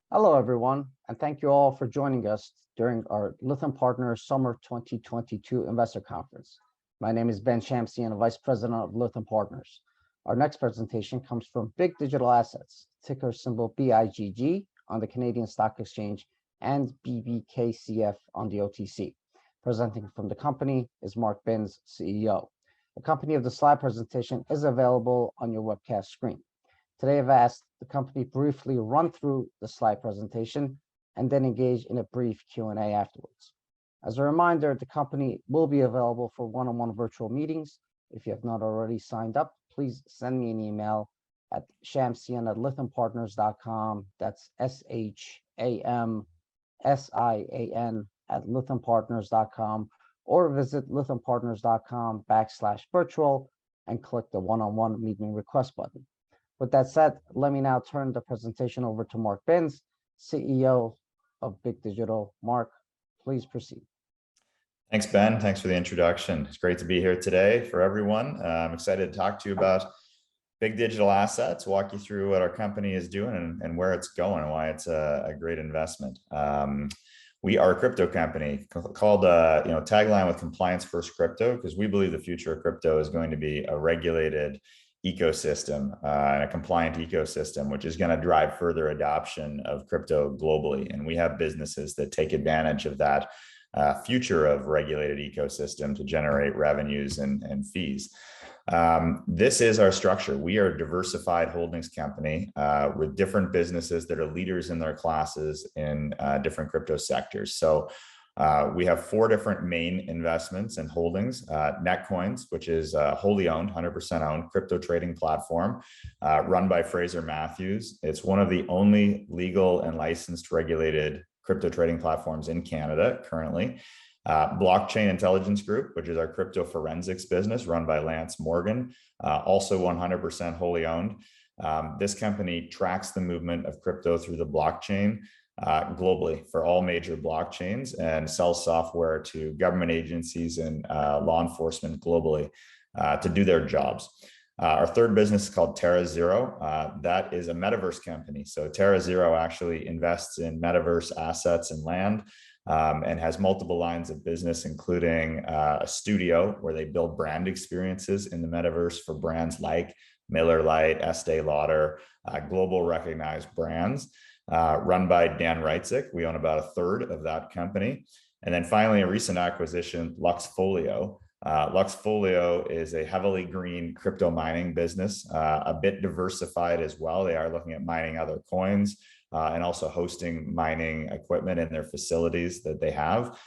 Hello, everyone, and thank you all for joining us during our Lytham Partners Summer 2022 Investor Conference. My name is Ben Shamsian, Vice President of Lytham Partners. Our next presentation comes from BIGG Digital Assets, ticker symbol BIGG on the Canadian Stock Exchange and BBKCF on the OTC. Presenting from the company is Mark Binns, CEO. A copy of the slide presentation is available on your webcast screen. Today, I've asked the company briefly run through the slide presentation and then engage in a brief Q&A afterwards. As a reminder, the company will be available for one-on-one virtual meetings. If you have not already signed up, please send me an email at shamsian@lythampartners.com. That's SHAMSIAN@lythampartners.com, or visit lythampartners.com/virtual and click the one-on-one meeting request button. With that said, let me now turn the presentation over to Mark Binns, CEO of BIGG Digital. Mark, please proceed. Thanks, Ben. Thanks for the introduction. It's great to be here today for everyone. I'm excited to talk to you about BIGG Digital Assets, walk you through what our company is doing and where it's going and why it's a great investment. We are a crypto company called, tagline with compliance first crypto, because we believe the future of crypto is going to be a regulated ecosystem and a compliant ecosystem, which is going to drive further adoption of crypto globally. And we have businesses that take advantage of that future of regulated ecosystem to generate revenues and fees. This is our structure. We are a diversified holdings company with different businesses that are leaders in their classes in different crypto sectors. So we have 4 different main investments and holdings. Netcoins, which is a wholly owned, 100% owned crypto trading platform run by Fraser Matthews. It's one of the only legal and licensed regulated crypto trading platforms in Canada currently. Blockchain Intelligence Group, which is our crypto forensics business run by Lance Morgan, also 100% wholly owned. This company tracks the movement of crypto through the blockchain globally for all major blockchains and sells software to government agencies and law enforcement globally to do their jobs. Our third business is called Terra Zero. That is a Metaverse company. So Terra Zero actually invests in Metaverse assets and land and has multiple lines of business, including a studio where they build brand experiences in the Metaverse for brands like Miller Lite, Estee Lauder, global recognized brands. Run by Dan Reitzik. We own about a third of that company. And then finally, a recent acquisition, Luxfolio. Luxfolio is a heavily green crypto mining business, a bit diversified as well. They are looking at mining other coins and also hosting mining equipment in their facilities that they have.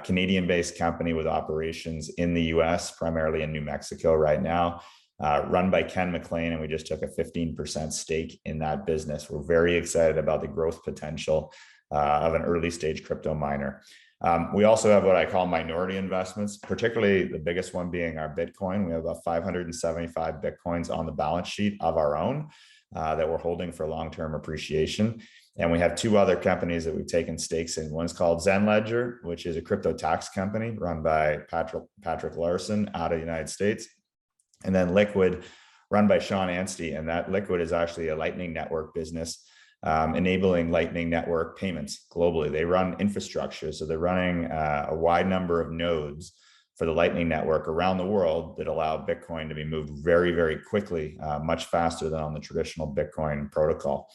Canadian-based company with operations in the US, primarily in New Mexico right now. Run by Ken McLean, and we just took a 15% stake in that business. We're very excited about the growth potential of an early stage crypto miner. We also have what I call minority investments, particularly the biggest one being our Bitcoin. We have about 575 Bitcoins on the balance sheet of our own that we're holding for long-term appreciation. And we have 2 other companies that we've taken stakes in. One's called Zen Ledger, which is a crypto tax company run by Patrick Larson out of the United States. And then Liquid, run by Sean Anstey, and that Liquid is actually a Lightning Network business, enabling Lightning Network payments globally. They run infrastructure, so they're running a wide number of nodes for the Lightning Network around the world that allow Bitcoin to be moved very, very quickly, much faster than on the traditional Bitcoin protocol.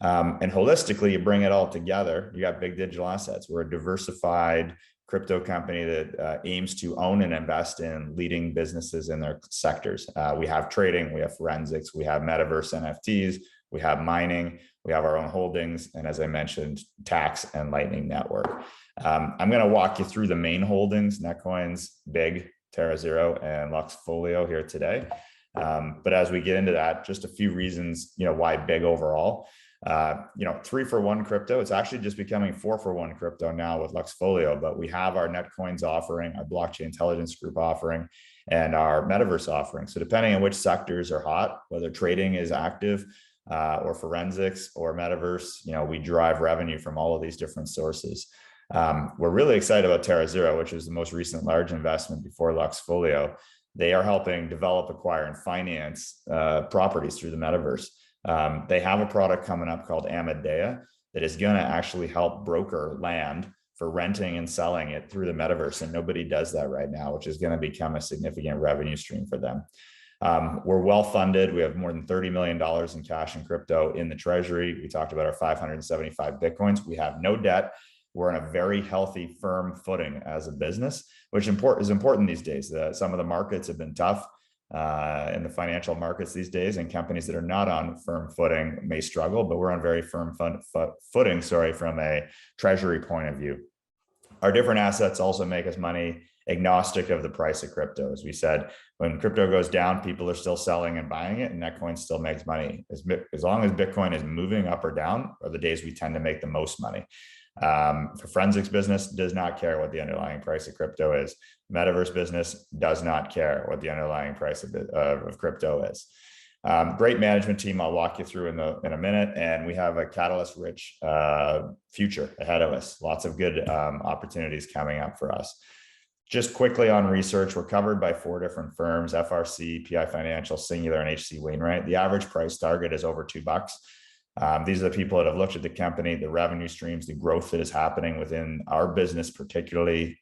And holistically, you bring it all together, you got BIGG Digital Assets. We're a diversified crypto company that aims to own and invest in leading businesses in their sectors. We have trading, we have forensics, we have Metaverse NFTs, we have mining, we have our own holdings, and as I mentioned, tax and Lightning Network. I'm going to walk you through the main holdings, Netcoins, BIGG, Terra Zero, and Luxfolio here today. But as we get into that, just a few reasons, why BIGG overall. 3-for-1 crypto. It's actually just becoming 4-for-1 crypto now with Luxfolio, but we have our Netcoins offering, our Blockchain Intelligence Group offering, and our Metaverse offering. So depending on which sectors are hot, whether trading is active or forensics or Metaverse, we drive revenue from all of these different sources. We're really excited about Terra Zero, which was the most recent large investment before Luxfolio. They are helping develop, acquire, and finance properties through the Metaverse. They have a product coming up called Amadea that is going to actually help broker land for renting and selling it through the metaverse. And nobody does that right now, which is going to become a significant revenue stream for them. We're well funded. We have more than $30 million in cash and crypto in the treasury. We talked about our 575 Bitcoins. We have no debt. We're in a very healthy, firm footing as a business, which is important these days. Some of the markets have been tough in the financial markets these days, and companies that are not on firm footing may struggle, but we're on very firm footing, from a treasury point of view. Our different assets also make us money agnostic of the price of crypto. As we said, when crypto goes down, people are still selling and buying it, and netcoin still makes money. As long as Bitcoin is moving up or down are the days we tend to make the most money. For forensics business does not care what the underlying price of crypto is. Metaverse business does not care what the underlying price of crypto is. Great management team I'll walk you through in a minute, and we have a catalyst rich future ahead of us. Lots of good opportunities coming up for us. Just quickly on research, we're covered by 4 different firms: FRC, PI Financial, Singular, and HC Wainwright. The average price target is over $2. These are the people that have looked at the company, the revenue streams, the growth that is happening within our business, particularly,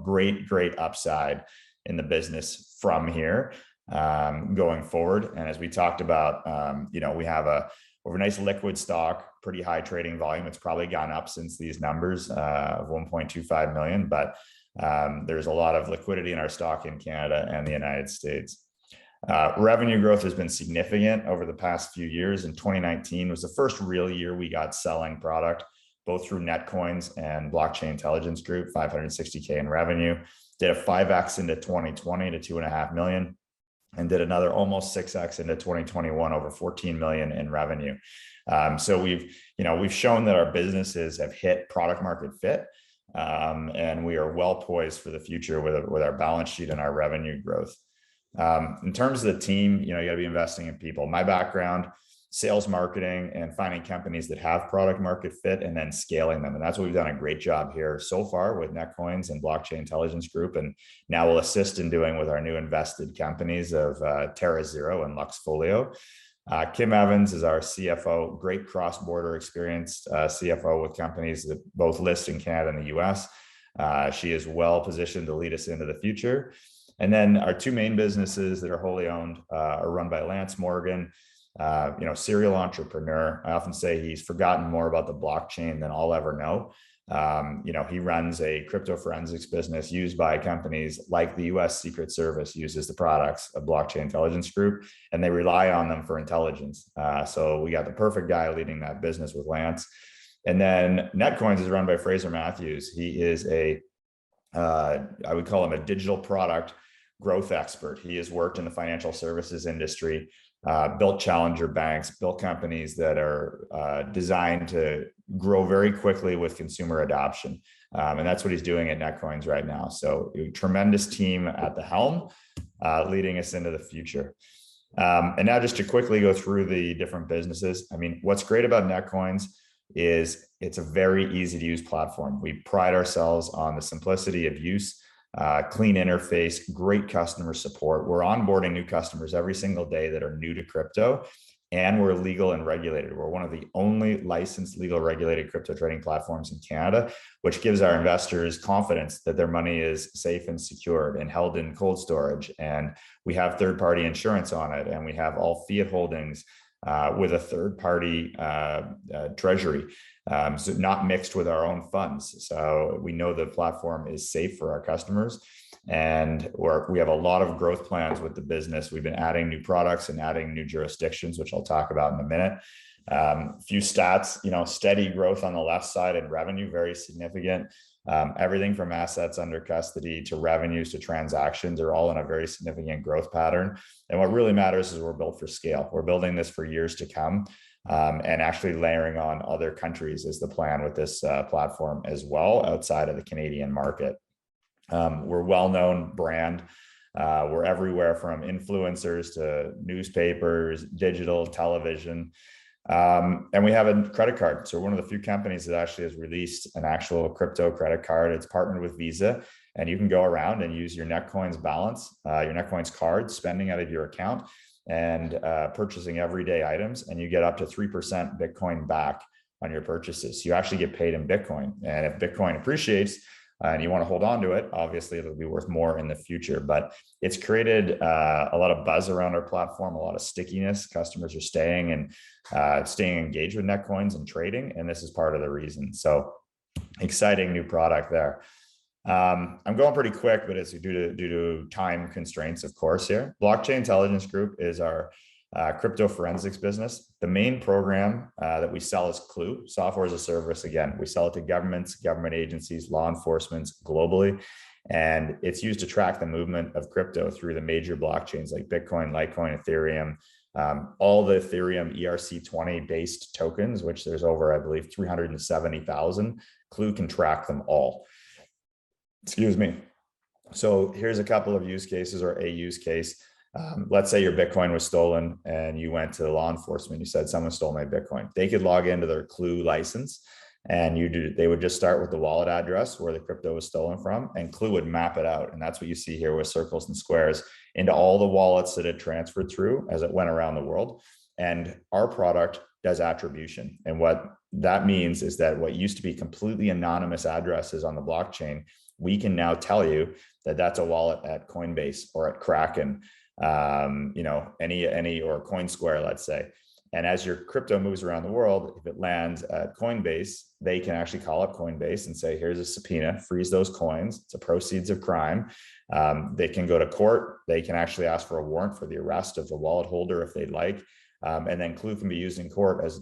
great upside in the business from here going forward. And as we talked about, we have a nice liquid stock, pretty high trading volume. It's probably gone up since these numbers of 1.25 million, but there's a lot of liquidity in our stock in Canada and the United States. Revenue growth has been significant over the past few years. In 2019 was the first real year we got selling product, both through Netcoins and Blockchain Intelligence Group, 560K in revenue. Did a 5X into 2020 to 2.5 million, and did another almost 6X into 2021, over 14 million in revenue. So we've shown that our businesses have hit product market fit, and we are well poised for the future with our balance sheet and our revenue growth. In terms of the team, you got to be investing in people. My background, sales, marketing, and finding companies that have product market fit and then scaling them. And that's what we've done a great job here so far with Netcoins and Blockchain Intelligence Group. And now we'll assist in doing with our new invested companies of Terra Zero and Luxfolio. Kim Evans is our CFO, great cross-border experience CFO with companies that both list in Canada and the US. She is well positioned to lead us into the future. And then our 2 main businesses that are wholly owned are run by Lance Morgan, serial entrepreneur. I often say he's forgotten more about the blockchain than I'll ever know. He runs a crypto forensics business used by companies like the US Secret Service uses the products of Blockchain Intelligence Group, and they rely on them for intelligence. So we got the perfect guy leading that business with Lance. And then Netcoins is run by Fraser Matthews. He is I would call him a digital product growth expert. He has worked in the financial services industry, built challenger banks, built companies that are designed to grow very quickly with consumer adoption. And that's what he's doing at Netcoins right now. So a tremendous team at the helm, leading us into the future. And now just to quickly go through the different businesses. I mean, what's great about Netcoins is it's a very easy to use platform. We pride ourselves on the simplicity of use, clean interface, great customer support. We're onboarding new customers every single day that are new to crypto, and we're legal and regulated. We're one of the only licensed, legal, regulated crypto trading platforms in Canada, which gives our investors confidence that their money is safe and secured and held in cold storage. And we have third-party insurance on it, and we have all fiat holdings with a third-party treasury, so not mixed with our own funds. So we know the platform is safe for our customers, and we have a lot of growth plans with the business. We've been adding new products and adding new jurisdictions, which I'll talk about in a minute. A few stats, steady growth on the left side in revenue, very significant. Everything from assets under custody to revenues to transactions are all in a very significant growth pattern. And what really matters is we're built for scale. We're building this for years to come, and actually layering on other countries is the plan with this platform as well, outside of the Canadian market. We're a well-known brand. We're everywhere from influencers to newspapers, digital, television. And we have a credit card. So we're one of the few companies that actually has released an actual crypto credit card. It's partnered with Visa, and you can go around and use your Netcoins balance, your Netcoins card, spending out of your account and purchasing everyday items, and you get up to 3% Bitcoin back on your purchases. You actually get paid in Bitcoin. And if Bitcoin appreciates and you want to hold on to it, obviously it'll be worth more in the future. But it's created a lot of buzz around our platform, a lot of stickiness. Customers are staying and staying engaged with netcoins and trading. And this is part of the reason. So exciting new product there. I'm going pretty quick, but it's due to time constraints, of course, here. Blockchain Intelligence Group is our crypto forensics business. The main program that we sell is Clue, software as a service. Again, we sell it to governments, government agencies, law enforcement globally, and it's used to track the movement of crypto through the major blockchains like Bitcoin, Litecoin, Ethereum, all the Ethereum ERC20 based tokens, which there's over, I believe, 370,000. Clue can track them all. Excuse me. So here's a couple of use cases, or a use case. Let's say your Bitcoin was stolen and you went to the law enforcement. You said, someone stole my Bitcoin. They could log into their Clue license, and they would just start with the wallet address where the crypto was stolen from, and Clue would map it out. And that's what you see here with circles and squares into all the wallets that it transferred through as it went around the world. And our product does attribution. And what that means is that what used to be completely anonymous addresses on the blockchain, we can now tell you that that's a wallet at Coinbase or at Kraken, any or CoinSquare, let's say. And as your crypto moves around the world, if it lands at Coinbase, they can actually call up Coinbase and say, here's a subpoena, freeze those coins. It's a proceeds of crime. They can go to court. They can actually ask for a warrant for the arrest of the wallet holder if they'd like. And then Clue can be used in court as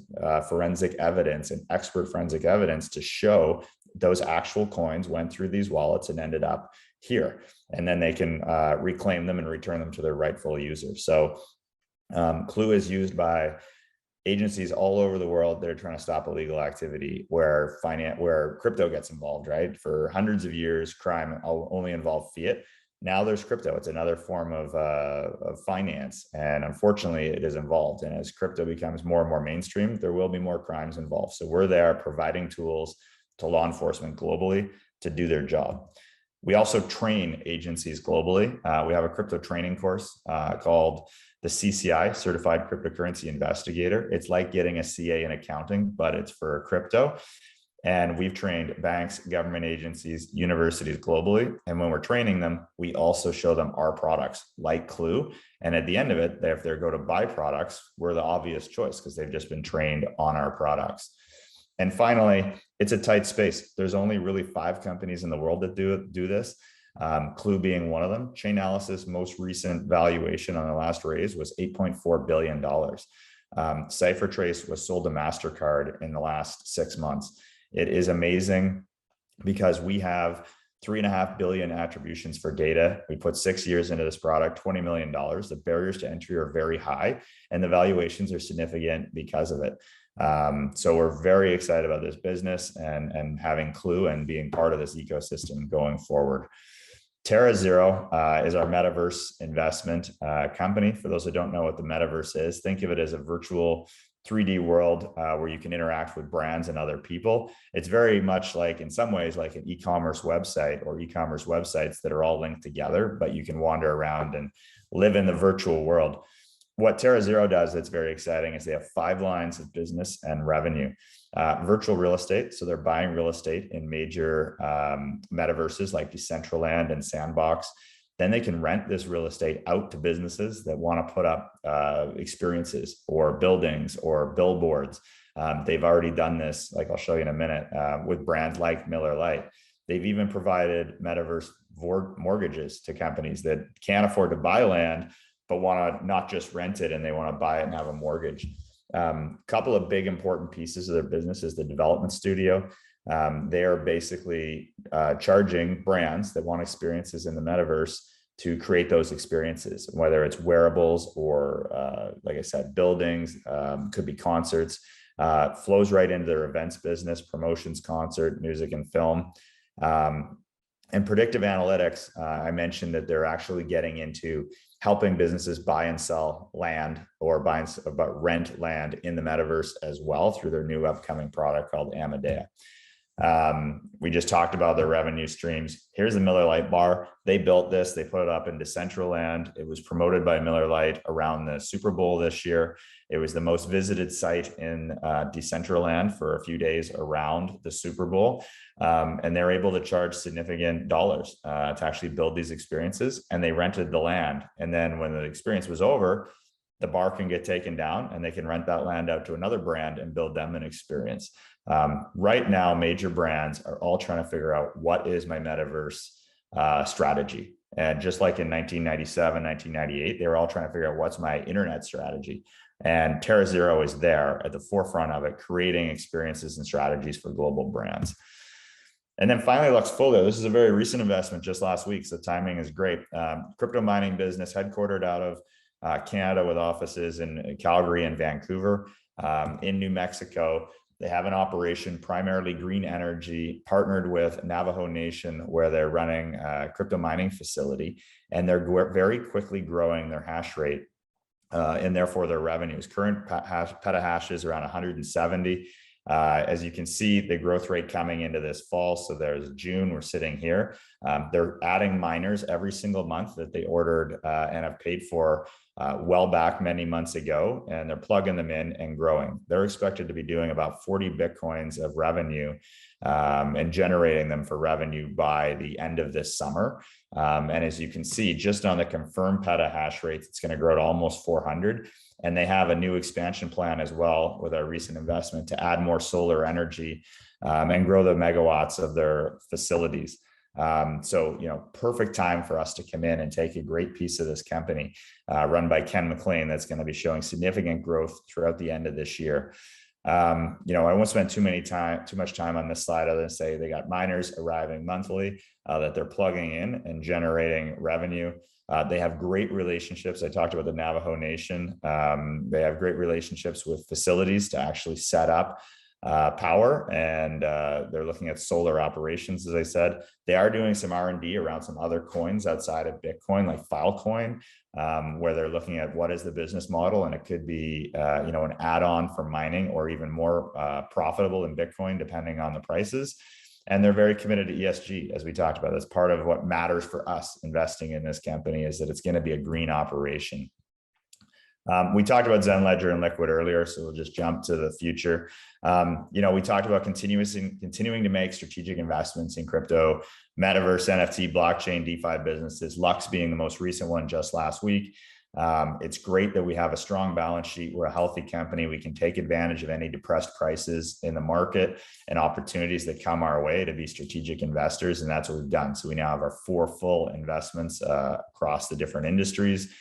forensic evidence and expert forensic evidence to show those actual coins went through these wallets and ended up here. And then they can reclaim them and return them to their rightful user. So Clue is used by agencies all over the world that are trying to stop illegal activity where crypto gets involved, right? For hundreds of years, crime only involved fiat. Now there's crypto. It's another form of finance. And unfortunately, it is involved. And as crypto becomes more and more mainstream, there will be more crimes involved. So we're there providing tools to law enforcement globally to do their job. We also train agencies globally. We have a crypto training course called the CCI, Certified Cryptocurrency Investigator. It's like getting a CA in accounting, but it's for crypto. And we've trained banks, government agencies, universities globally. And when we're training them, we also show them our products like Clue. And at the end of it, if they go to buy products, we're the obvious choice because they've just been trained on our products. And finally, it's a tight space. There's only really 5 companies in the world that do this. Clue being one of them. Chainalysis' most recent valuation on the last raise was $8.4 billion. CipherTrace was sold to MasterCard in the last 6 months. It is amazing because we have 3.5 billion attributions for data. We put 6 years into this product, $20 million. The barriers to entry are very high and the valuations are significant because of it. So we're very excited about this business and having Clue and being part of this ecosystem going forward. TerraZero is our Metaverse investment company. For those that don't know what the Metaverse is, think of it as a virtual 3D world where you can interact with brands and other people. It's very much like, in some ways, like an e-commerce website or e-commerce websites that are all linked together, but you can wander around and live in the virtual world. What TerraZero does that's very exciting is they have 5 lines of business and revenue. Virtual real estate, so they're buying real estate in major metaverses like Decentraland and Sandbox. Then they can rent this real estate out to businesses that want to put up experiences or buildings or billboards. They've already done this, like I'll show you in a minute, with brands like Miller Lite. They've even provided metaverse mortgages to companies that can't afford to buy land, but want to not just rent it and they want to buy it and have a mortgage. Couple of big important pieces of their business is the development studio. They are basically charging brands that want experiences in the metaverse to create those experiences, whether it's wearables or, like I said, buildings, could be concerts, flows right into their events business, promotions, concert, music, and film. And predictive analytics, I mentioned that they're actually getting into helping businesses buy and sell land or rent land in the metaverse as well through their new upcoming product called Amadea. We just talked about their revenue streams. Here's the Miller Lite bar. They built this, they put it up in Decentraland. It was promoted by Miller Lite around the Super Bowl this year. It was the most visited site in Decentraland for a few days around the Super Bowl. And they're able to charge significant dollars to actually build these experiences. And they rented the land. And then when the experience was over, the bar can get taken down and they can rent that land out to another brand and build them an experience. Right now, major brands are all trying to figure out what is my metaverse strategy. And just like in 1997, 1998, they were all trying to figure out what's my internet strategy. And TerraZero is there at the forefront of it, creating experiences and strategies for global brands. And then finally, Luxfolio. This is a very recent investment just last week, so timing is great. Crypto mining business headquartered out of Canada with offices in Calgary and Vancouver. In New Mexico, they have an operation, primarily green energy, partnered with Navajo Nation, where they're running a crypto mining facility, and they're very quickly growing their hash rate and therefore their revenues. Current petahash is around 170. As you can see, the growth rate coming into this fall. So there's June, we're sitting here. They're adding miners every single month that they ordered and have paid for well back many months ago, and they're plugging them in and growing. They're expected to be doing about 40 Bitcoins of revenue and generating them for revenue by the end of this summer. And as you can see, just on the confirmed petahash rates, it's going to grow to almost 400. And they have a new expansion plan as well with our recent investment to add more solar energy and grow the megawatts of their facilities. So, perfect time for us to come in and take a great piece of this company run by Ken McLean that's going to be showing significant growth throughout the end of this year. I won't spend too much time on this slide other than say they got miners arriving monthly that they're plugging in and generating revenue. They have great relationships. I talked about the Navajo Nation. They have great relationships with facilities to actually set up power, and they're looking at solar operations. As I said, they are doing some R&D around some other coins outside of Bitcoin, like Filecoin, where they're looking at what is the business model, and it could be an add-on for mining or even more profitable than Bitcoin, depending on the prices. And they're very committed to ESG, as we talked about. That's part of what matters for us investing in this company, is that it's going to be a green operation. We talked about Zen Ledger and Liquid earlier, so we'll just jump to the future. We talked about continuing to make strategic investments in crypto, Metaverse, NFT, blockchain, DeFi businesses, Lux being the most recent one just last week. It's great that we have a strong balance sheet. We're a healthy company. We can take advantage of any depressed prices in the market and opportunities that come our way to be strategic investors, and that's what we've done. So we now have our 4 full investments across the different industries.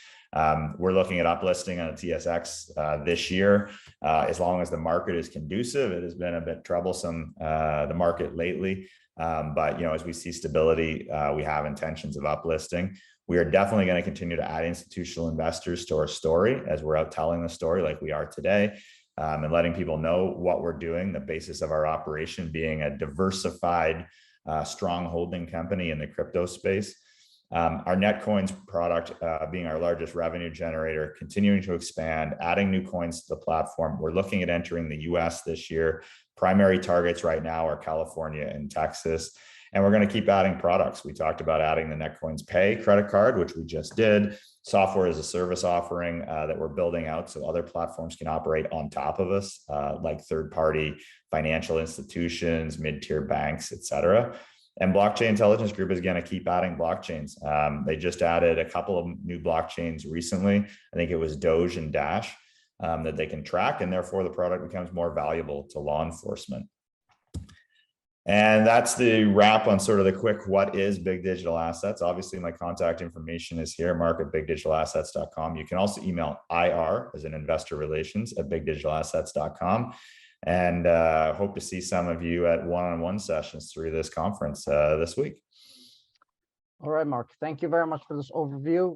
We're looking at uplisting on the TSX this year, as long as the market is conducive. It has been a bit troublesome, the market lately, but as we see stability, we have intentions of uplisting. We are definitely going to continue to add institutional investors to our story as we're out telling the story like we are today, and letting people know what we're doing, the basis of our operation being a diversified, strong holding company in the crypto space. Our netcoins product being our largest revenue generator, continuing to expand, adding new coins to the platform. We're looking at entering the US this year. Primary targets right now are California and Texas, and we're going to keep adding products. We talked about adding the Netcoins Pay credit card, which we just did, software as a service offering that we're building out so other platforms can operate on top of us, like third-party financial institutions, mid-tier banks, et cetera. And Blockchain Intelligence Group is going to keep adding blockchains. They just added a couple of new blockchains recently. I think it was Doge and Dash that they can track, and therefore the product becomes more valuable to law enforcement. And that's the wrap on sort of the quick, what is BIGG Digital Assets? Obviously, my contact information is here, mark@biggdigitalassets.com. You can also email IR, as in investor relations, at biggdigitalassets.com. And hope to see some of you at one-on-one sessions through this conference this week. All right, Mark, thank you very much for this overview.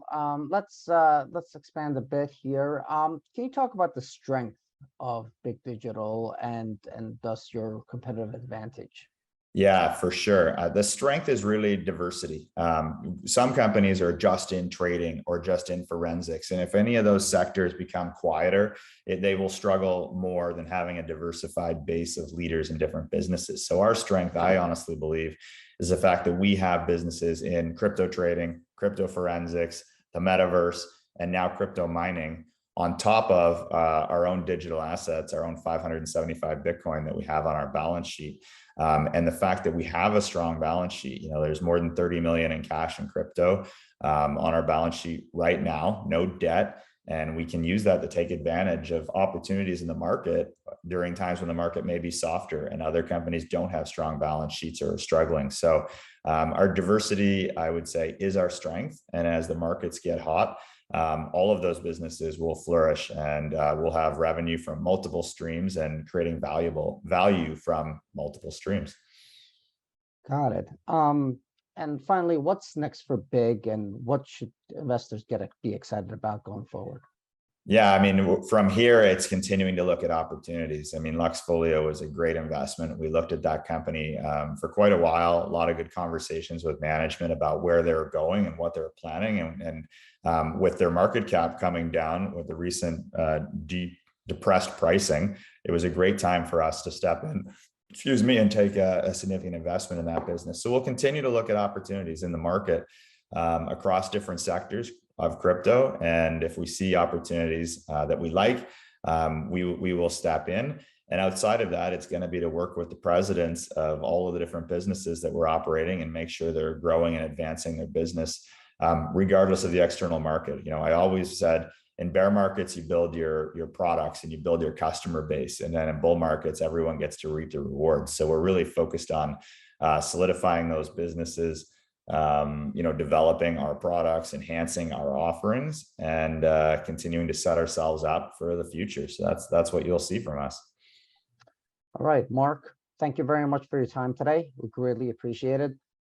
Let's expand a bit here. Can you talk about the strength of BIGG Digital and thus your competitive advantage? Yeah, for sure. The strength is really diversity. Some companies are just in trading or just in forensics. And if any of those sectors become quieter, they will struggle more than having a diversified base of leaders in different businesses. So our strength, I honestly believe, is the fact that we have businesses in crypto trading, crypto forensics, the metaverse, and now crypto mining on top of our own digital assets, our own 575 Bitcoin that we have on our balance sheet. And the fact that we have a strong balance sheet, there's more than 30 million in cash and crypto on our balance sheet right now, no debt. And we can use that to take advantage of opportunities in the market during times when the market may be softer and other companies don't have strong balance sheets or are struggling. So our diversity, I would say, is our strength. And as the markets get hot, all of those businesses will flourish, and we'll have revenue from multiple streams and creating value from multiple streams. Got it. And finally, what's next for BIGG, and what should investors be excited about going forward? Yeah, I mean, from here, it's continuing to look at opportunities. I mean, Luxfolio was a great investment. We looked at that company for quite a while, a lot of good conversations with management about where they're going and what they're planning. And with their market cap coming down with the recent depressed pricing, it was a great time for us to step in, and take a significant investment in that business. So we'll continue to look at opportunities in the market across different sectors of crypto. And if we see opportunities that we like, we will step in. And outside of that, it's going to be to work with the presidents of all of the different businesses that we're operating and make sure they're growing and advancing their business, regardless of the external market. I always said, in bear markets, you build your products and you build your customer base. And then in bull markets, everyone gets to reap the rewards. So we're really focused on solidifying those businesses, developing our products, enhancing our offerings, and continuing to set ourselves up for the future. So that's what you'll see from us. All right, Mark, thank you very much for your time today. We greatly appreciate it.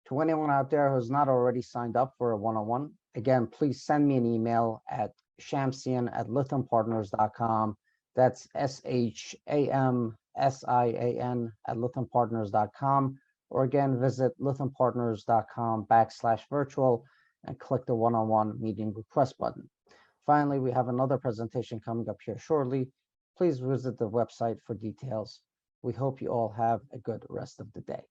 To anyone out there who's not already signed up for a one-on-one, again, please send me an email at Shamsian@lythampartners.com. That's SHAMSIAN@lythampartners.com. Or again, visit lythampartners.com/virtual and click the one-on-one meeting request button. Finally, we have another presentation coming up here shortly. Please visit the website for details. We hope you all have a good rest of the day.